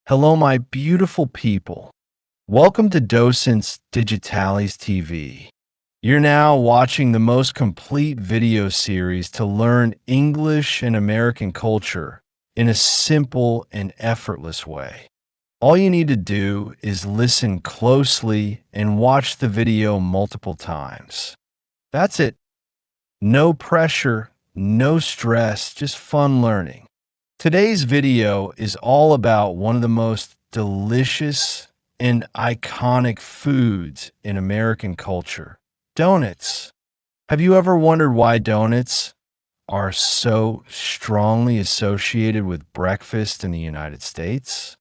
Hello, my beautiful people. Welcome to Docents DigitalesTV. You're now watching the most complete video series to learn English and American culture in a simple and effortless way. All you need to do is listen closely and watch the video multiple times. That's it. No pressure, no stress, just fun learning. Today's video is all about one of the most delicious and iconic foods in American culture, donuts. Have you ever wondered why donuts are so strongly associated with breakfast in the United States?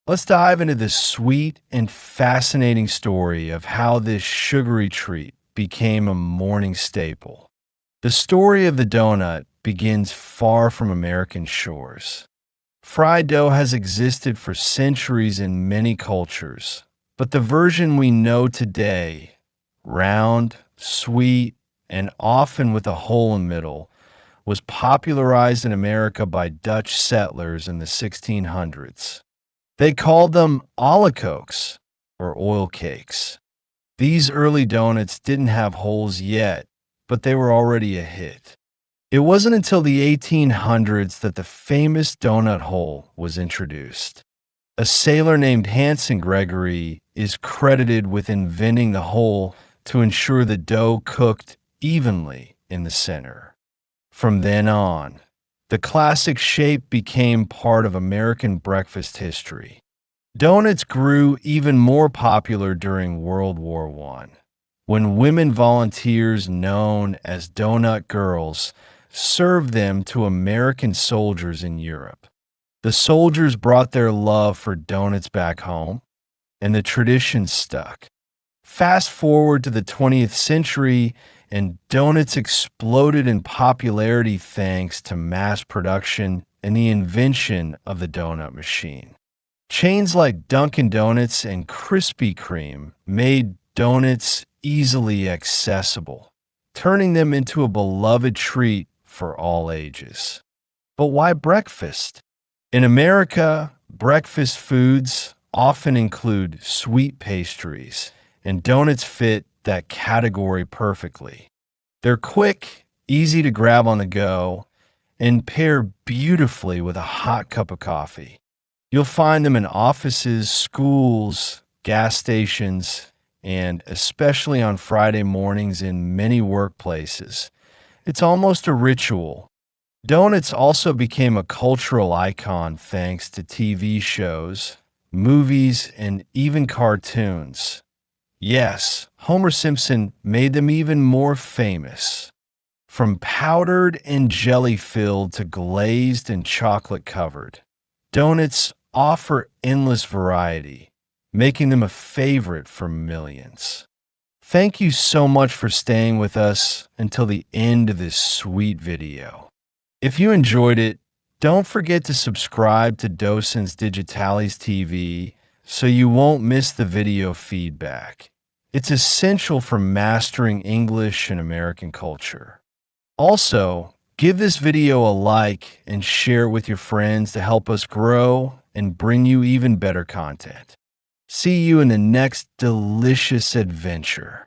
Let's dive into this sweet and fascinating story of how this sugary treat became a morning staple. The story of the donut begins far from American shores. Fried dough has existed for centuries in many cultures, but the version we know today, round, sweet, and often with a hole in the middle, was popularized in America by Dutch settlers in the 1600s. They called them oliekoeks, or oil cakes. These early donuts didn't have holes yet, but they were already a hit. It wasn't until the 1800s that the famous donut hole was introduced. A sailor named Hanson Gregory is credited with inventing the hole to ensure the dough cooked evenly in the center. From then on, the classic shape became part of American breakfast history. Donuts grew even more popular during World War I, when women volunteers known as Donut Girls served them to American soldiers in Europe. The soldiers brought their love for donuts back home, and the tradition stuck. Fast forward to the 20th century, and donuts exploded in popularity thanks to mass production and the invention of the donut machine. Chains like Dunkin' Donuts and Krispy Kreme made donuts easily accessible, turning them into a beloved treat for all ages. But why breakfast? In America, breakfast foods often include sweet pastries, and donuts fit that category perfectly. They're quick, easy to grab on the go, and pair beautifully with a hot cup of coffee. You'll find them in offices, schools, gas stations, and especially on Friday mornings in many workplaces. It's almost a ritual. Donuts also became a cultural icon thanks to TV shows, movies, and even cartoons. Yes, Homer Simpson made them even more famous. From powdered and jelly-filled to glazed and chocolate-covered, donuts offer endless variety, making them a favorite for millions. Thank you so much for staying with us until the end of this sweet video. If you enjoyed it, don't forget to subscribe to Docents DigitalesTV so you won't miss the video feedback. It's essential for mastering English and American culture. Also, give this video a like and share it with your friends to help us grow and bring you even better content. See you in the next delicious adventure.